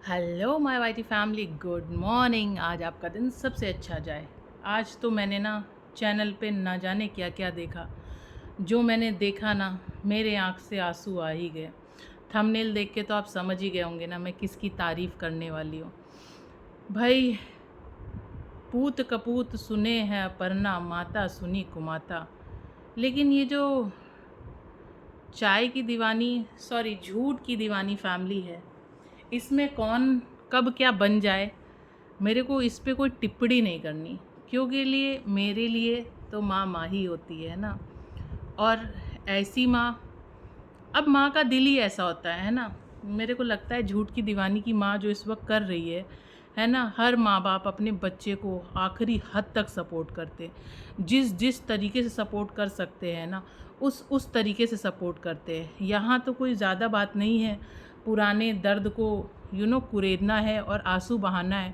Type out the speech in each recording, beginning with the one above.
Hello my YT family, good morning. आज आपका दिन सबसे अच्छा जाए। आज तो मैंने ना चैनल पे ना जाने क्या क्या देखा। जो मैंने देखा ना, मेरे आँख से आंसू आ ही गए। थंबनेल देख के तो आप समझ ही गए होंगे ना मैं किसकी तारीफ़ करने वाली हूँ। भाई, पूत कपूत सुने हैं अपर्णा, माता सुनी कुमाता। लेकिन ये जो चाय की दीवानी, सॉरी झूठ की दीवानी फैमिली है, इसमें कौन कब क्या बन जाए, मेरे को इस पे कोई टिप्पणी नहीं करनी। क्योंकि लिए मेरे लिए तो माँ माँ ही होती है ना। और ऐसी माँ, अब माँ का दिल ही ऐसा होता है ना। मेरे को लगता है झूठ की दीवानी की माँ जो इस वक्त कर रही है ना। हर माँ बाप अपने बच्चे को आखिरी हद तक सपोर्ट करते, जिस जिस तरीके से सपोर्ट कर सकते हैं ना, उस तरीके से सपोर्ट करते हैं। यहाँ तो कोई ज़्यादा बात नहीं है, पुराने दर्द को कुरेदना है और आंसू बहाना है,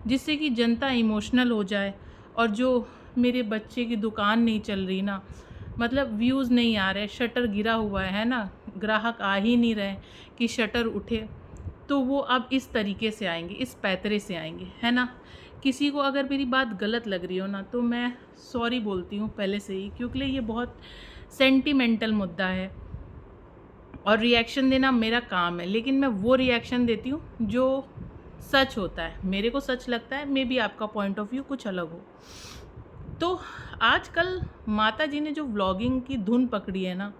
जिससे कि जनता इमोशनल हो जाए। और जो मेरे बच्चे की दुकान नहीं चल रही ना, मतलब व्यूज़ नहीं आ रहे, शटर गिरा हुआ है ना, ग्राहक आ ही नहीं रहे कि शटर उठे, तो वो अब इस तरीके से आएंगे, इस पैतरे से आएंगे, है ना। किसी को अगर मेरी बात गलत लग रही हो ना, तो मैं सॉरी बोलती हूँ पहले से ही, क्योंकि ये बहुत सेंटिमेंटल मुद्दा है और रिएक्शन देना मेरा काम है। लेकिन मैं वो रिएक्शन देती हूँ जो सच होता है, मेरे को सच लगता है। मे बी आपका पॉइंट ऑफ व्यू कुछ अलग हो। तो आजकल माता जी ने जो व्लॉगिंग की धुन पकड़ी है ना,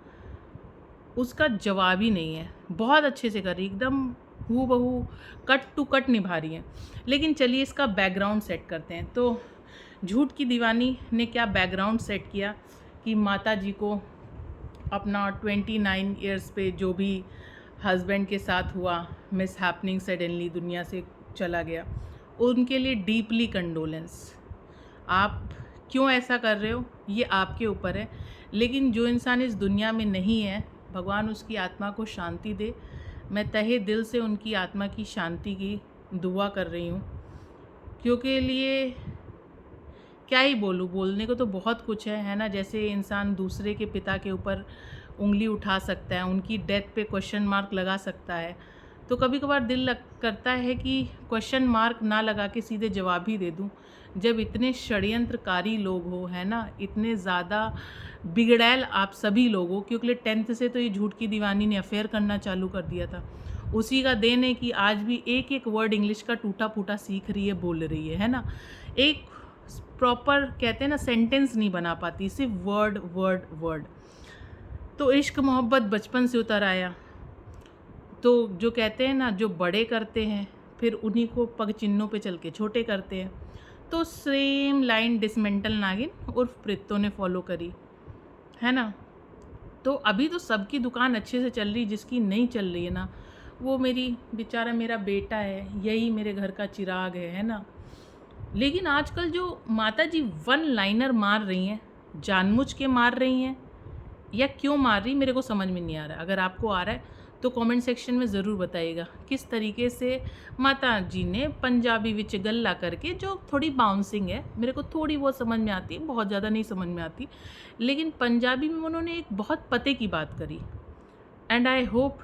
उसका जवाब ही नहीं है। बहुत अच्छे से कर रही, एकदम हूबहू कट टू कट निभा रही हैं। लेकिन चलिए इसका बैकग्राउंड सेट करते हैं। तो झूठ की दीवानी ने क्या बैकग्राउंड सेट किया कि माता जी को अपना 29 ईयर्स पे जो भी हस्बैंड के साथ हुआ, मिस हैपनिंग, सडनली दुनिया से चला गया, उनके लिए डीपली कंडोलेंस। आप क्यों ऐसा कर रहे हो ये आपके ऊपर है। लेकिन जो इंसान इस दुनिया में नहीं है, भगवान उसकी आत्मा को शांति दे। मैं तहे दिल से उनकी आत्मा की शांति की दुआ कर रही हूँ। क्योंकि लिए क्या ही बोलूँ, बोलने को तो बहुत कुछ है ना। जैसे इंसान दूसरे के पिता के ऊपर उंगली उठा सकता है, उनकी डेथ पे क्वेश्चन मार्क लगा सकता है, तो कभी कभार दिल करता है कि क्वेश्चन मार्क ना लगा के सीधे जवाब ही दे दूँ। जब इतने षड्यंत्रकारी लोग हो, है ना, इतने ज़्यादा बिगड़ैल आप सभी लोग हो। क्योंकि 10th से तो ये झूठ की दीवानी ने अफेयर करना चालू कर दिया था। उसी का देन है कि आज भी एक एक वर्ड इंग्लिश का टूटा फूटा सीख रही है, बोल रही है ना। एक प्रॉपर कहते हैं ना सेंटेंस नहीं बना पाती, सिर्फ वर्ड वर्ड वर्ड। तो इश्क मोहब्बत बचपन से उतर आया। तो जो कहते हैं ना, जो बड़े करते हैं फिर उन्हीं को पग चिन्हों पे चल के छोटे करते हैं। तो सेम लाइन डिसमेंटल नागिन उर्फ प्रीतो ने फॉलो करी, है ना। तो अभी तो सबकी दुकान अच्छे से चल रही, जिसकी नहीं चल रही है ना, वो मेरी बेचारा मेरा बेटा है, यही मेरे घर का चिराग है ना। लेकिन आजकल जो माता जी वन लाइनर मार रही हैं, जानबूझ के मार रही हैं या क्यों मार रही, मेरे को समझ में नहीं आ रहा है। अगर आपको आ रहा है तो कमेंट सेक्शन में ज़रूर बताइएगा किस तरीके से माता जी ने पंजाबी विच गल्ला करके, जो थोड़ी बाउंसिंग है, मेरे को थोड़ी बहुत समझ में आती है, बहुत ज़्यादा नहीं समझ में आती। लेकिन पंजाबी में उन्होंने एक बहुत पते की बात करी। एंड आई होप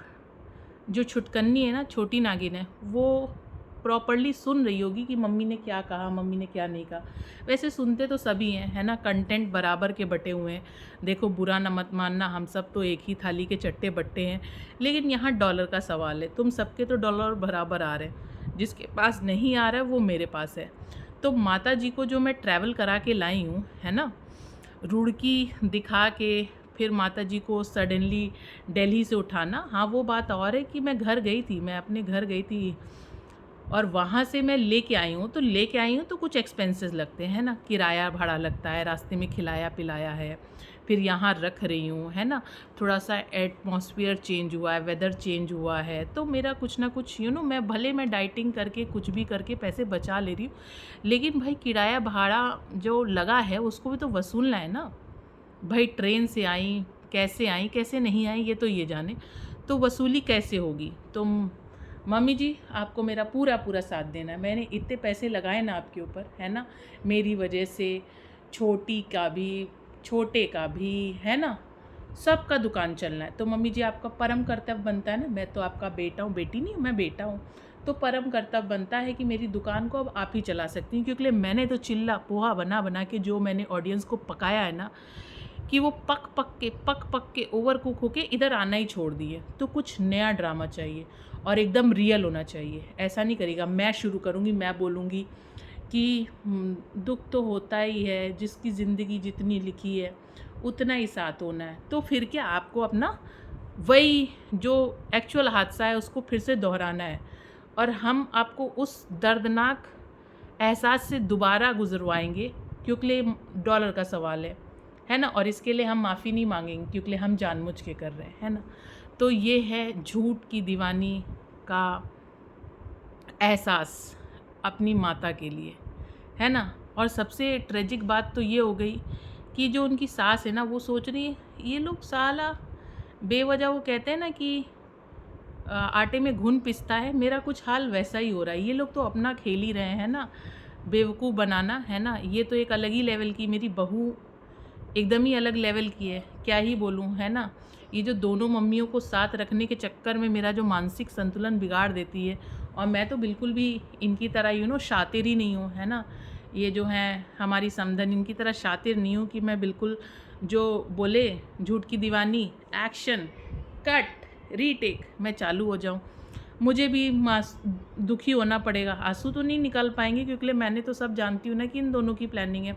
जो छुटकन्नी है ना, छोटी नागिन है, वो प्रॉपरली सुन रही होगी कि मम्मी ने क्या कहा, मम्मी ने क्या नहीं कहा। वैसे सुनते तो सभी हैं, है ना, कंटेंट बराबर के बटे हुए हैं। देखो, बुरा न मत मानना, हम सब तो एक ही थाली के चट्टे बट्टे हैं। लेकिन यहाँ डॉलर का सवाल है, तुम सबके तो डॉलर बराबर आ रहे हैं, जिसके पास नहीं आ रहा है वो मेरे पास है। तो माता जी को जो मैं ट्रैवल करा के लाई हूँ, है ना, रुड़की दिखा के फिर माता जी को सडनली दिल्ली से उठाना, हाँ वो बात और है कि मैं घर गई थी, मैं अपने घर गई थी और वहाँ से मैं लेके आई हूँ। तो लेके आई हूँ तो कुछ एक्सपेंसेस लगते हैं ना, किराया भाड़ा लगता है, रास्ते में खिलाया पिलाया है, फिर यहाँ रख रही हूँ, है ना। थोड़ा सा एटमॉस्फेयर चेंज हुआ है, वेदर चेंज हुआ है, तो मेरा कुछ ना कुछ मैं भले मैं डाइटिंग करके कुछ भी करके पैसे बचा ले रही हूँ, लेकिन भाई किराया भाड़ा जो लगा है उसको भी तो वसूलना है ना। भाई ट्रेन से आई, कैसे नहीं आई ये तो ये जाने, तो वसूली कैसे होगी। तो मम्मी जी, आपको मेरा पूरा पूरा साथ देना है। मैंने इतने पैसे लगाए ना आपके ऊपर, है ना, मेरी वजह से छोटी का भी, छोटे का भी, है ना, सबका दुकान चलना है। तो मम्मी जी, आपका परम कर्तव्य बनता है ना, मैं तो आपका बेटा हूँ, बेटी नहीं हूँ, मैं बेटा हूँ, तो परम कर्तव्य बनता है कि मेरी दुकान को अब आप ही चला सकती हैं, क्योंकि मैंने तो चिल्ला पोहा बना बना के जो मैंने ऑडियंस को पकाया है ना, कि वो पक पक के ओवर कुक होके इधर आना ही छोड़ दिए। तो कुछ नया ड्रामा चाहिए और एकदम रियल होना चाहिए। ऐसा नहीं करेगा, मैं शुरू करूँगी, मैं बोलूँगी कि दुख तो होता ही है, जिसकी ज़िंदगी जितनी लिखी है उतना ही साथ होना है। तो फिर क्या, आपको अपना वही जो एक्चुअल हादसा है उसको फिर से दोहराना है, और हम आपको उस दर्दनाक एहसास से दोबारा गुजरवाएंगे, क्योंकि डॉलर का सवाल है ना। और इसके लिए हम माफ़ी नहीं मांगेंगे, क्योंकि हम जानबूझ के कर रहे हैं ना। तो ये है झूठ की दीवानी का एहसास अपनी माता के लिए, है ना। और सबसे ट्रेजिक बात तो ये हो गई कि जो उनकी सास है ना, वो सोच रही है ये लोग साला बेवजह, वो कहते हैं ना कि आटे में घुन पिसता है, मेरा कुछ हाल वैसा ही हो रहा है। ये लोग तो अपना खेल ही रहे हैं ना, बेवकूफ़ बनाना, है ना। ये तो एक अलग ही लेवल की, मेरी बहू एकदम ही अलग लेवल की है, क्या ही बोलूँ, है ना। ये जो दोनों मम्मियों को साथ रखने के चक्कर में मेरा जो मानसिक संतुलन बिगाड़ देती है, और मैं तो बिल्कुल भी इनकी तरह शातिर ही नहीं हूँ, है ना। ये जो हैं हमारी समधन, इनकी तरह शातिर नहीं हूँ कि मैं बिल्कुल जो बोले झूठ की दीवानी, एक्शन कट रीटेक, मैं चालू हो जाऊँ। मुझे भी दुखी होना पड़ेगा, आंसू तो नहीं निकाल पाएंगे, क्योंकि मैंने तो सब जानती हूँ ना कि इन दोनों की प्लानिंग है।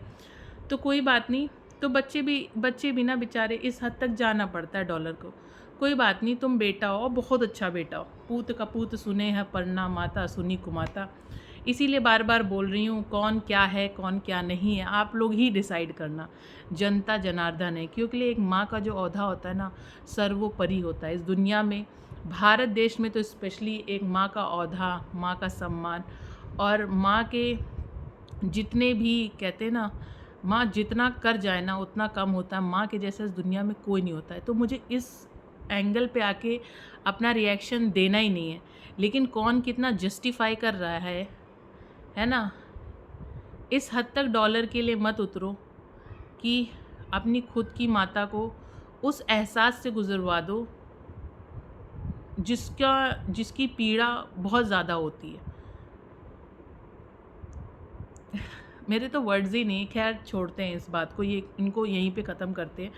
तो कोई बात नहीं, तो बच्चे भी ना बेचारे इस हद तक जाना पड़ता है डॉलर को। कोई बात नहीं, तुम बेटा हो, बहुत अच्छा बेटा हो, पूत कपूत सुने है परना माता सुनी कुमाता। इसीलिए बार बार बोल रही हूँ, कौन क्या है कौन क्या नहीं है आप लोग ही डिसाइड करना, जनता जनार्दन है। क्योंकि एक माँ का जो औहदा होता है ना, सर्वोपरि होता है इस दुनिया में। भारत देश में तो स्पेशली एक माँ का औहदा, माँ का सम्मान, और माँ के जितने भी कहते हैं ना, माँ जितना कर जाए ना उतना कम होता है। माँ के जैसा इस दुनिया में कोई नहीं होता है। तो मुझे इस एंगल पे आके अपना रिएक्शन देना ही नहीं है, लेकिन कौन कितना जस्टिफाई कर रहा है ना। इस हद तक डॉलर के लिए मत उतरो कि अपनी खुद की माता को उस एहसास से गुजरवा दो जिसकी पीड़ा बहुत ज़्यादा होती है। मेरे तो वर्ड्स ही नहीं, खैर छोड़ते हैं इस बात को, ये इनको यहीं पे ख़त्म करते हैं।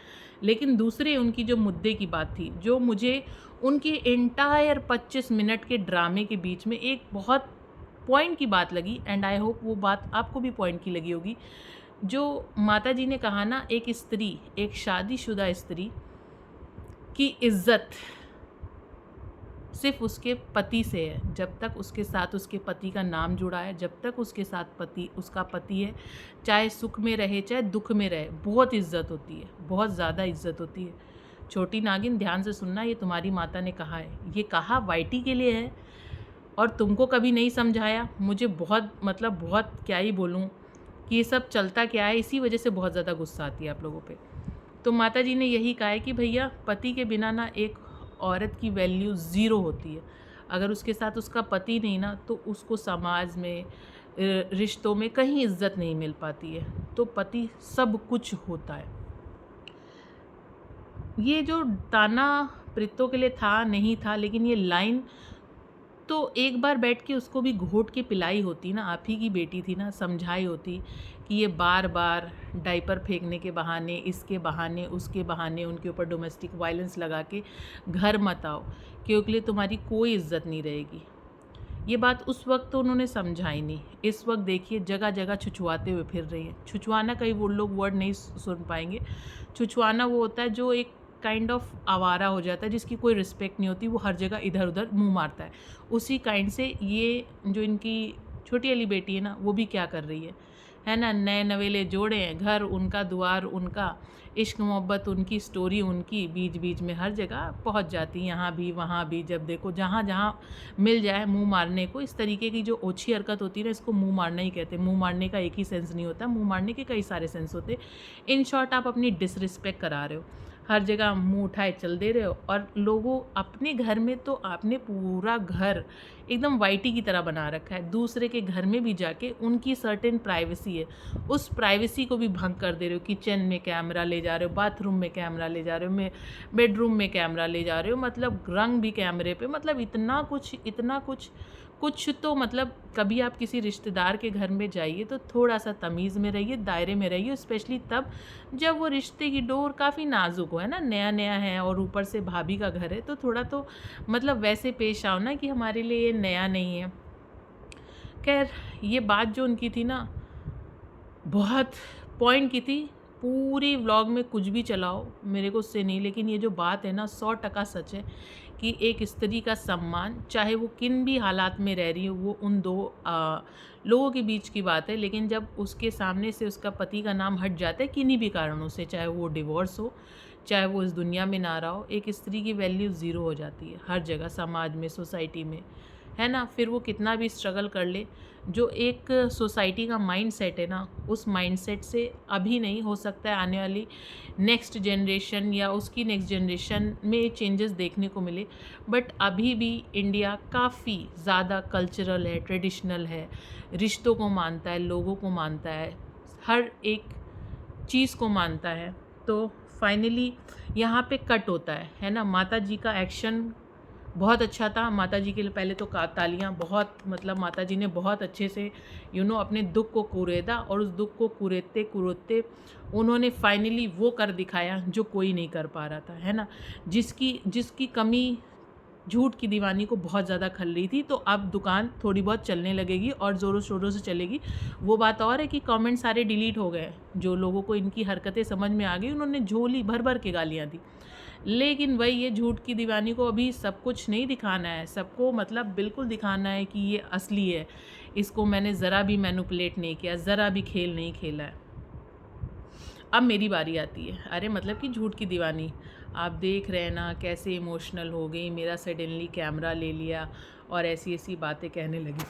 लेकिन दूसरे उनकी जो मुद्दे की बात थी, जो मुझे उनके एंटायर 25 मिनट के ड्रामे के बीच में एक बहुत पॉइंट की बात लगी, एंड आई होप वो बात आपको भी पॉइंट की लगी होगी। जो माता जी ने कहा ना, एक स्त्री, एक शादीशुदा स्त्री की इज्जत सिर्फ उसके पति से है। जब तक उसके साथ उसके पति का नाम जुड़ा है, जब तक उसके साथ उसका पति है, चाहे सुख में रहे चाहे दुख में रहे, बहुत इज्जत होती है, बहुत ज़्यादा इज्जत होती है। छोटी नागिन ध्यान से सुनना, ये तुम्हारी माता ने कहा है, ये कहा वाइटी के लिए है, और तुमको कभी नहीं समझाया। मुझे बहुत क्या ही बोलूँ कि ये सब चलता क्या है, इसी वजह से बहुत ज़्यादा गुस्सा आती है आप लोगों पे। तो माता जी ने यही कहा है कि भैया पति के बिना ना एक औरत की वैल्यू ज़ीरो होती है। अगर उसके साथ उसका पति नहीं ना, तो उसको समाज में, रिश्तों में कहीं इज्जत नहीं मिल पाती है। तो पति सब कुछ होता है। ये जो ताना प्रीतों के लिए था नहीं था, लेकिन ये लाइन तो एक बार बैठ के उसको भी घोट के पिलाई होती ना, आप ही की बेटी थी ना, समझाई होती कि ये बार बार डायपर फेंकने के बहाने, इसके बहाने उसके बहाने उनके ऊपर डोमेस्टिक वायलेंस लगा के घर मत आओ, क्योंकि तुम्हारी कोई इज्जत नहीं रहेगी। ये बात उस वक्त तो उन्होंने समझाई नहीं। इस वक्त देखिए जगह जगह छुछुआते हुए फिर रही हैं। छुछुआना कहीं वो लोग वर्ड नहीं सुन पाएंगे। छुछुआना वो होता है जो एक काइंड ऑफ आवारा हो जाता है, जिसकी कोई रिस्पेक्ट नहीं होती, वो हर जगह इधर उधर मुंह मारता है। उसी काइंड से ये जो इनकी छोटी वाली बेटी है ना, वो भी क्या कर रही है ना। नए नवेले जोड़े हैं, घर उनका, द्वार उनका, इश्क मोहब्बत उनकी, स्टोरी उनकी, बीच बीच में हर जगह पहुंच जाती, यहाँ भी वहाँ भी, जब देखो जहाँ जहाँ मिल जाए मुंह मारने को। इस तरीके की जो ओछी हरकत होती है ना, इसको मुंह मारना ही कहते हैं। मुंह मारने का एक ही सेंस नहीं होता, मुंह मारने के कई सारे सेंस होते। इन शॉर्ट आप अपनी डिसरिस्पेक्ट करा रहे हो, हर जगह मुंह उठाए चल दे रहे हो। और लोगों अपने घर में तो आपने पूरा घर एकदम वाइटी की तरह बना रखा है, दूसरे के घर में भी जाके उनकी सर्टेन प्राइवेसी है, उस प्राइवेसी को भी भंग कर दे रहे हो। किचन में कैमरा ले जा रहे हो, बाथरूम में कैमरा ले जा रहे हो, बेडरूम में कैमरा ले जा रहे हो, मतलब रंग भी कैमरे पे, मतलब इतना कुछ कुछ तो मतलब कभी आप किसी रिश्तेदार के घर में जाइए तो थोड़ा सा तमीज़ में रहिए, दायरे में रहिए, स्पेशली तब जब वो रिश्ते की डोर काफ़ी नाजुक हो, है ना, नया नया है और ऊपर से भाभी का घर है, तो थोड़ा तो मतलब वैसे पेश आओ ना कि हमारे लिए ये नया नहीं है। खैर, ये बात जो उनकी थी ना, बहुत पॉइंट की थी। पूरी व्लॉग में कुछ भी चलाओ मेरे को उससे नहीं, लेकिन ये जो बात है ना 100% सच है कि एक स्त्री का सम्मान, चाहे वो किन भी हालात में रह रही हो, वो उन दो लोगों के बीच की बात है, लेकिन जब उसके सामने से उसका पति का नाम हट जाता है किन्हीं भी कारणों से, चाहे वो डिवोर्स हो, चाहे वो इस दुनिया में ना रहा हो, एक स्त्री की वैल्यू ज़ीरो हो जाती है हर जगह, समाज में, सोसाइटी में, है ना। फिर वो कितना भी स्ट्रगल कर ले, जो एक सोसाइटी का माइंडसेट है ना, उस माइंडसेट से अभी नहीं, हो सकता है आने वाली नेक्स्ट जनरेशन या उसकी नेक्स्ट जनरेशन में चेंजेस देखने को मिले, बट अभी भी इंडिया काफ़ी ज़्यादा कल्चरल है, ट्रेडिशनल है, रिश्तों को मानता है, लोगों को मानता है, हर एक चीज़ को मानता है। तो फाइनली यहाँ पे कट होता है ना। माता जी का एक्शन बहुत अच्छा था। माता जी के लिए पहले तो तालियां, बहुत मतलब माता जी ने बहुत अच्छे से अपने दुख को कुरेदा, और उस दुख को कुरेदते कुरेदते उन्होंने फाइनली वो कर दिखाया जो कोई नहीं कर पा रहा था, है ना। जिसकी कमी झूठ की दीवानी को बहुत ज़्यादा खल रही थी, तो अब दुकान थोड़ी बहुत चलने लगेगी और ज़ोरों शोरों से चलेगी। वो बात और है कि कमेंट सारे डिलीट हो गए, जो लोगों को इनकी हरकतें समझ में आ गई, उन्होंने झोली भर भर के गालियाँ दी। लेकिन वही, ये झूठ की दीवानी को अभी सब कुछ नहीं दिखाना है, सबको मतलब बिल्कुल दिखाना है कि ये असली है, इसको मैंने ज़रा भी मैनिपुलेट नहीं किया, ज़रा भी खेल नहीं खेला है। अब मेरी बारी आती है। अरे मतलब कि झूठ की दीवानी, आप देख रहे हैं ना कैसे इमोशनल हो गई, मेरा सडनली कैमरा ले लिया और ऐसी ऐसी बातें कहने लगी।